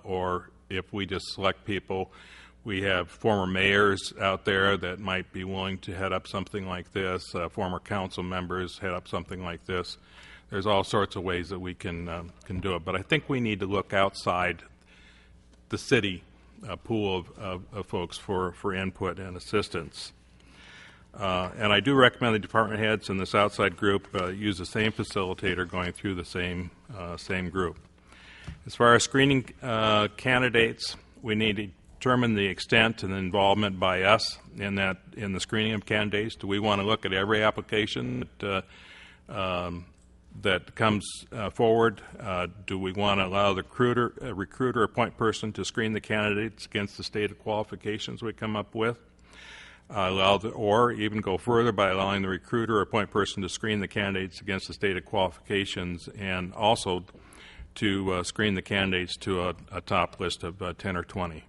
or if we just select people. We have former mayors out there that might be willing to head up something like this, former council members head up something like this. There's all sorts of ways that we can do it, but I think we need to look outside the city pool of folks for input and assistance. And I do recommend the department heads in this outside group use the same facilitator going through the same group. As far as screening candidates, we need to determine the extent and involvement by us in the screening of candidates. Do we want to look at every application that comes forward? Do we want to allow the recruiter or point person to screen the candidates against the stated qualifications we come up with? Or even go further by allowing the recruiter or point person to screen the candidates against the stated qualifications, and also to screen the candidates to a top list of 10 or 20.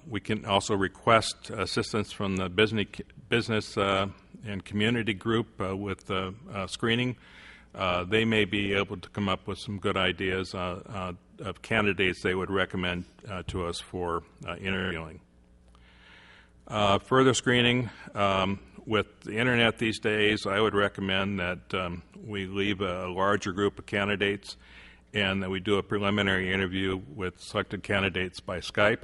We can also request assistance from the business and community group with screening. They may be able to come up with some good ideas of candidates they would recommend to us for interviewing. Further screening, with the internet these days, I would recommend that we leave a larger group of candidates and that we do a preliminary interview with selected candidates by Skype.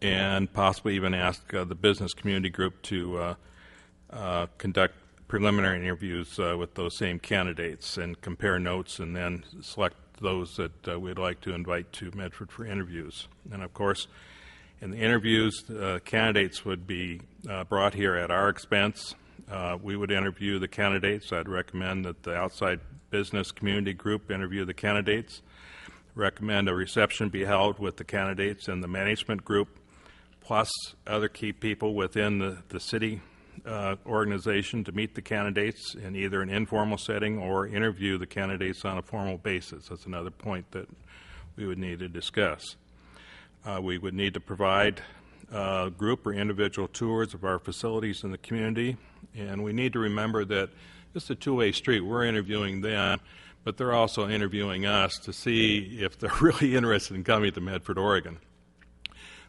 And possibly even ask the business community group to conduct preliminary interviews with those same candidates and compare notes, and then select those that we'd like to invite to Medford for interviews. And of course, in the interviews, candidates would be brought here at our expense. We would interview the candidates. I'd recommend that the outside business community group interview the candidates. Recommend a reception be held with the candidates and the management group, plus other key people within the city organization, to meet the candidates in either an informal setting or interview the candidates on a formal basis. That's another point that we would need to discuss. We would need to provide group or individual tours of our facilities in the community, and we need to remember that it's a two-way street. We're interviewing them, but they're also interviewing us to see if they're really interested in coming to Medford, Oregon.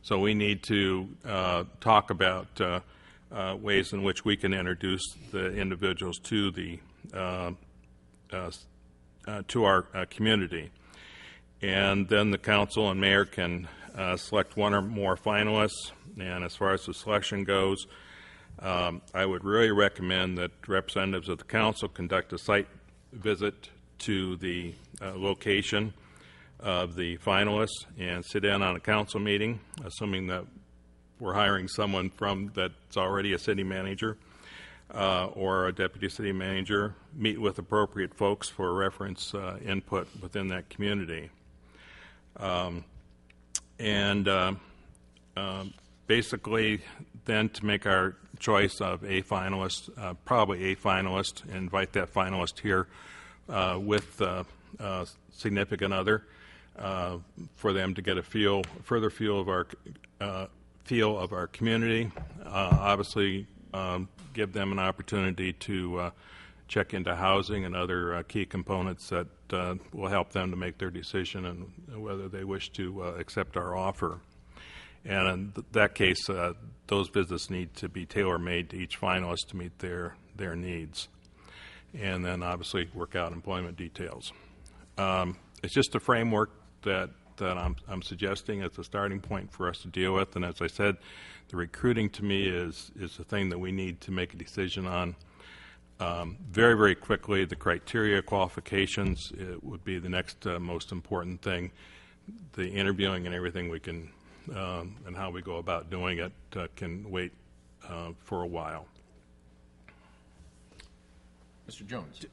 So we need to talk about ways in which we can introduce the individuals to our community. And then the council and mayor can select one or more finalists. And as far as the selection goes, I would really recommend that representatives of the council conduct a site visit to the location of the finalists and sit in on a council meeting, assuming that we're hiring someone that's already a city manager or a deputy city manager, meet with appropriate folks for reference input within that community. Basically then to make our choice of a finalist, probably a finalist, and invite that finalist here with significant other for them to get a further feel of our community. Obviously, give them an opportunity to check into housing and other key components that will help them to make their decision and whether they wish to accept our offer. And in that case, those visits need to be tailor-made to each finalist to meet their needs. And then obviously work out employment details. It's just a framework that I'm suggesting as a starting point for us to deal with. And as I said, the recruiting to me is the thing that we need to make a decision on very, very quickly. The criteria, qualifications, it would be the next most important thing. The interviewing and everything we can and how we go about doing it can wait for a while. Mr. Jones.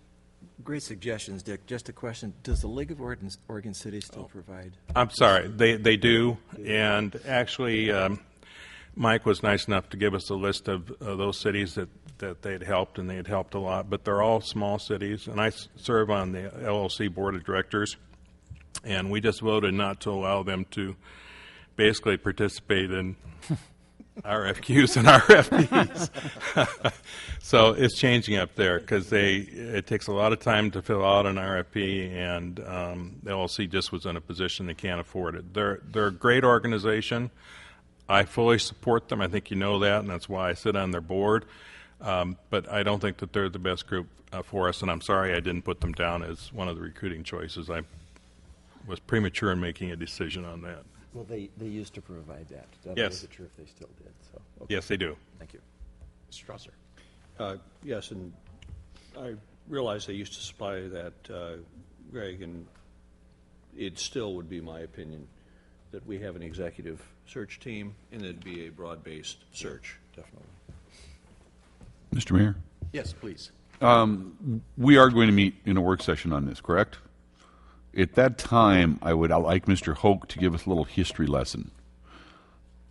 Great suggestions, Dick. Just a question. Does the League of Oregon Cities still provide? I'm sorry. They do. And actually, Mike was nice enough to give us a list of those cities that they had helped, and they had helped a lot. But they're all small cities. And I serve on the LLC Board of Directors. And we just voted not to allow them to basically participate in RFQs and RFPs. So it's changing up there because it takes a lot of time to fill out an RFP, and the LLC just was in a position they can't afford it. They're a great organization. I fully support them. I think you know that, and that's why I sit on their board. But I don't think that they're the best group for us, and I'm sorry I didn't put them down as one of the recruiting choices. I was premature in making a decision on that. Well, they used to provide that. I Yes. wasn't sure if they still did. So okay. Yes, they do. Thank you. Mr. Strasser. Yes, and I realize they used to supply that, Greg, and it still would be my opinion that we have an executive search team, and it'd be a broad-based search. Definitely. Mr. Mayor, Yes, please. we are going to meet in a work session on this, correct? At that time, I'd like Mr. Hoke to give us a little history lesson.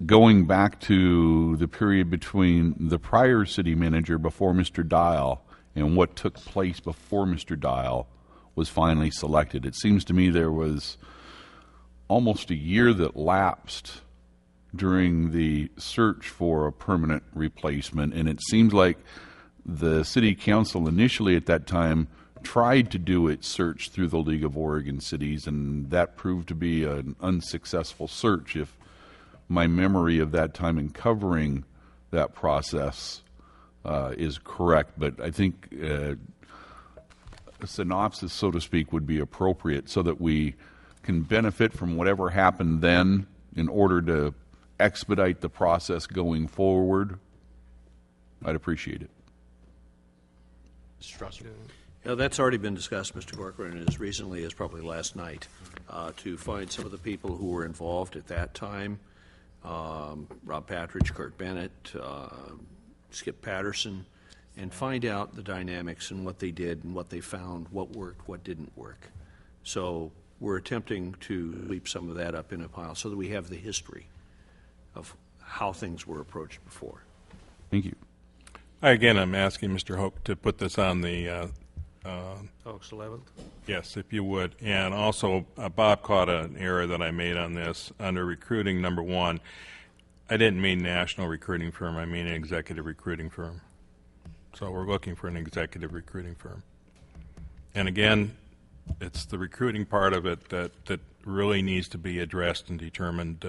Going back to the period between the prior city manager before Mr. Dial and what took place before Mr. Dial was finally selected. It seems to me there was almost a year that lapsed during the search for a permanent replacement, and it seems like the city council initially at that time tried to do its search through the League of Oregon Cities, and that proved to be an unsuccessful search, if my memory of that time in covering that process is correct. But I think a synopsis, so to speak, would be appropriate so that we can benefit from whatever happened then in order to expedite the process going forward. I'd appreciate it. Mr. Strasser. Yeah, that's already been discussed, Mr. Corcoran, as recently as probably last night, to find some of the people who were involved at that time. Rob Patridge, Kurt Bennett, Skip Patterson, and find out the dynamics and what they did and what they found, what worked, what didn't work. So we're attempting to leap some of that up in a pile so that we have the history of how things were approached before. Thank you. Again, I'm asking Mr. Hoke to put this on the August 11th? yes, if you would. And also, Bob caught an error that I made on this. Under recruiting, number one, I didn't mean national recruiting firm. I mean an executive recruiting firm. So we're looking for an executive recruiting firm. And again, it's the recruiting part of it that really needs to be addressed and determined.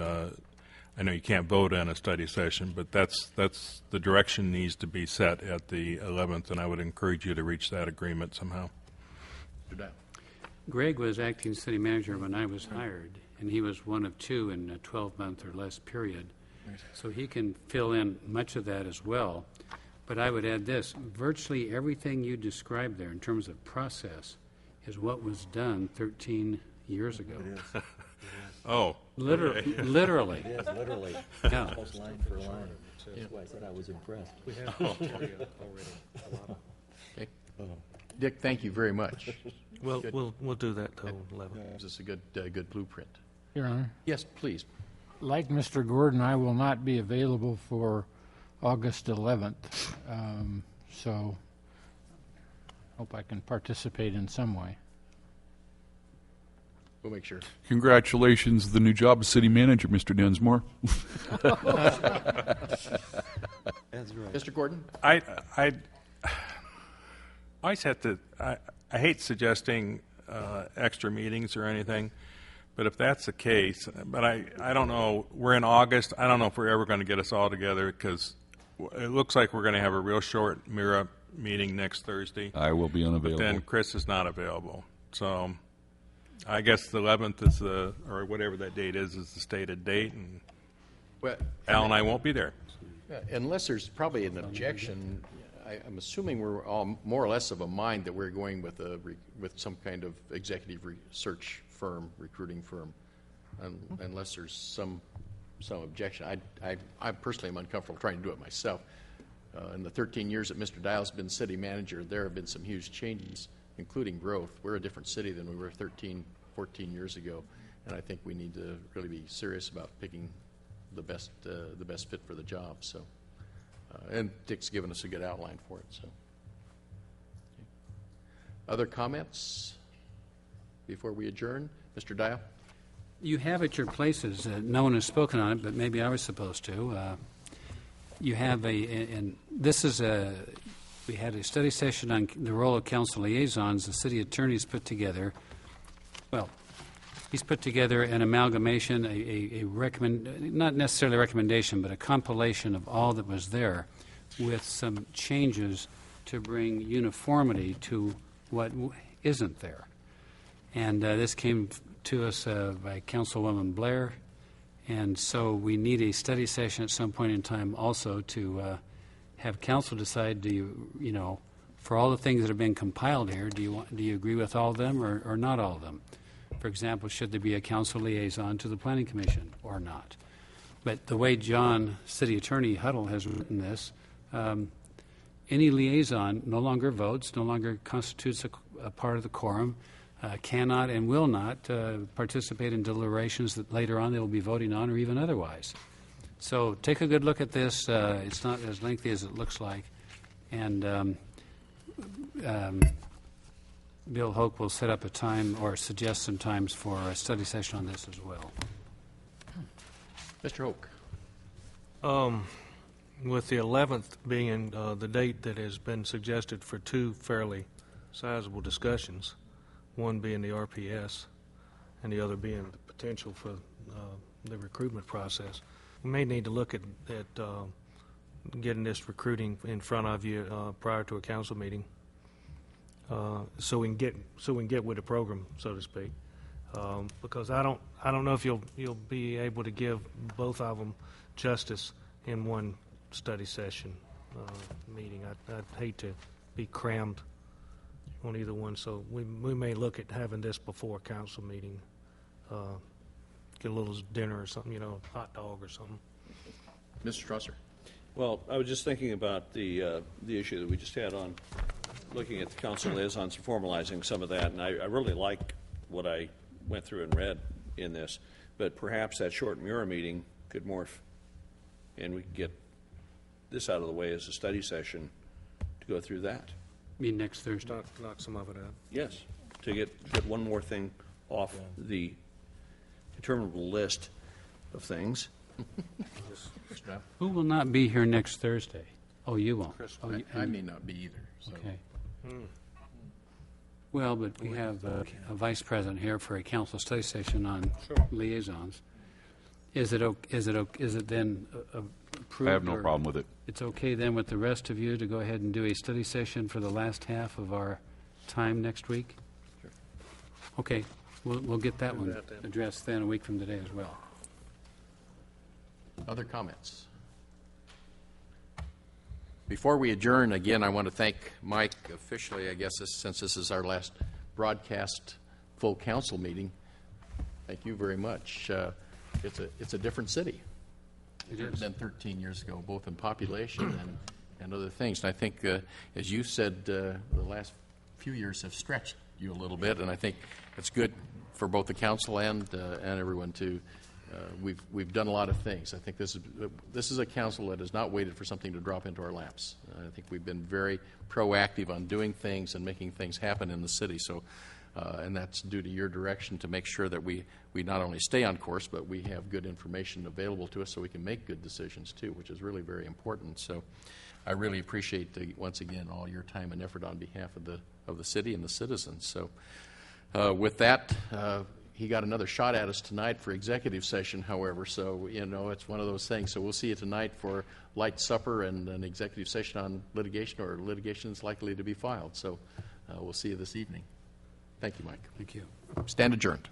I know you can't vote on a study session, but that's the direction needs to be set at the 11th, and I would encourage you to reach that agreement somehow. Greg was acting city manager when I was hired, and he was one of two in a 12-month or less period. So he can fill in much of that as well. But I would add this, virtually everything you described there in terms of process is what was done 13 years ago. Oh. Literally. It is, literally. Yeah. Almost line for line. That's why I said I was impressed. Okay. Dick, thank you very much. We'll Good. we'll do that till 11. Gives us a good blueprint. Your Honor, Yes, please. like Mr. Gordon, I will not be available for August 11th, so hope I can participate in some way. We'll make sure. Congratulations, the new job of city manager, Mr. Densmore. That's right. Mr. Gordon? I always have to. I hate suggesting extra meetings or anything, but if that's the case, but I don't know. We're in August. I don't know if we're ever going to get us all together because it looks like we're going to have a real short MIRA meeting next Thursday. I will be But unavailable. then Chris is not available, so I guess the 11th is or whatever that date is the stated date, and Well, Al and I won't be there. unless there's probably an objection, I'm assuming we're all more or less of a mind that we're going with some kind of executive search firm, recruiting firm, unless there's some objection. I personally am uncomfortable trying to do it myself. In the 13 years that Mr. Dial's been city manager, there have been some huge changes, including growth. We're a different city than we were 13, 14 years ago, and I think we need to really be serious about picking the best fit for the job. So, and Dick's given us a good outline for it. So, okay. Other comments before we adjourn, Mr. Dial? You have at your places, no one has spoken on it, but maybe I was supposed to, you have and this is we had a study session on the role of council liaisons. The city attorney's put together, well, he's put together an amalgamation, not necessarily a recommendation, but a compilation of all that was there with some changes to bring uniformity to what isn't there. And this came to us by Councilwoman Blair. And so we need a study session at some point in time also to have council decide, do you, for all the things that have been compiled here, do you agree with all of them or not all of them? For example, should there be a council liaison to the Planning Commission or not? But the way John, City Attorney Huddle, has written this, any liaison no longer votes, no longer constitutes a part of the quorum, cannot and will not participate in deliberations that later on they will be voting on or even otherwise. So take a good look at this. It's not as lengthy as it looks like. And Bill Hoke will set up a time or suggest some times for a study session on this as well. Mr. Hoke. With the 11th being the date that has been suggested for two fairly sizable discussions, one being the RPS and the other being the potential for the recruitment process, we may need to look at getting this recruiting in front of you prior to a council meeting, so we can get with the program, so to speak. Because I don't know if you'll be able to give both of them justice in one study session meeting. I'd hate to be crammed on either one, so we may look at having this before a council meeting. Get a little dinner or something, hot dog or something. Mr. Strasser. Well, I was just thinking about the issue that we just had on looking at the council liaisons and formalizing some of that, and I really like what I went through and read in this, but perhaps that short Mura meeting could morph, and we could get this out of the way as a study session to go through that. Mean next Thursday. Knock some of it out. Yes, to get one more thing off the interminable list of things. Who will not be here next Thursday? Oh, you won't. Oh, I may not be either. So. Okay. Well, but we have a vice president here for a council study session on liaisons. Is it then approved? I have no or problem with it. It's okay then with the rest of you to go ahead and do a study session for the last half of our time next week? Sure. Okay, we'll get that Do one that then. addressed then a week from today as well. Other comments? Before we adjourn, again, I want to thank Mike officially, I guess, since this is our last broadcast full council meeting. Thank you very much. It's a different city than 13 years ago, both in population and other things. And I think, as you said, the last few years have stretched you a little bit, and I think it's good for both the council and everyone to. We've done a lot of things. I think this is a council that has not waited for something to drop into our laps. I think we've been very proactive on doing things and making things happen in the city. So, and that's due to your direction to make sure that we not only stay on course, but we have good information available to us so we can make good decisions too, which is really very important. So, I really appreciate once again all your time and effort on behalf of the city and the citizens. So, with that. He got another shot at us tonight for executive session, however, so, it's one of those things. So we'll see you tonight for light supper and an executive session on litigation, or litigation is likely to be filed. So we'll see you this evening. Thank you, Mike. Thank you. Stand adjourned.